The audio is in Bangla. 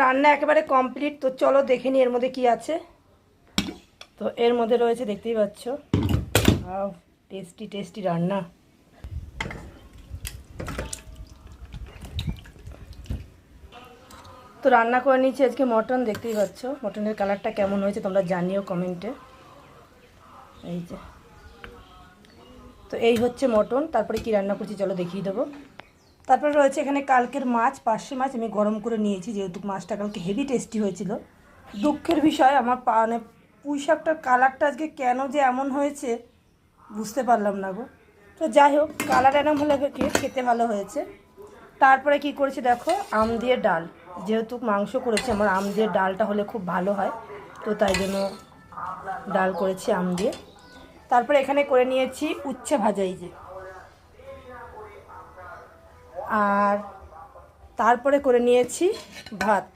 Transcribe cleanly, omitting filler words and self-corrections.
রান্না একেবারে কমপ্লিট। তো চলো দেখে নিই এর মধ্যে কি আছে। তো এর মধ্যে রয়েছে, দেখতেই পাচ্ছ, টেস্টি টেস্টি রান্না। তো রান্না করে নিয়েছি আজকে মটন, দেখতেই পাচ্ছ। মটনের কালারটা কেমন হয়েছে তোমরা জানিও কমেন্টে। এই যে, তো এই হচ্ছে মটন। তারপরে কি রান্না করছি চলো দেখিয়ে দেবো। তারপরে রয়েছে এখানে কালকের মাছ, পার্শে মাছ আমি গরম করে নিয়েছি, যেহেতু মাছটা কালকে হেভি টেস্টি হয়েছিল। দুঃখের বিষয়, আমার মানে পুঁই শাকটার কালারটা আজকে কেন যে এমন হয়েছে বুঝতে পারলাম না গো। তো যাই হোক, কালার এরম হলে খেতে ভালো হয়েছে। তারপরে কি করেছি দেখো, আম দিয়ে ডাল। যেহেতু মাংস করেছি, আমার আম দিয়ে ডালটা হলে খুব ভালো হয়, তো তাই জন্য ডাল করেছি আম দিয়ে। তারপরে এখানে করে নিয়েছি উচ্ছে ভাজা, এই যে। আর তারপরে করে নিয়েছি ভাত।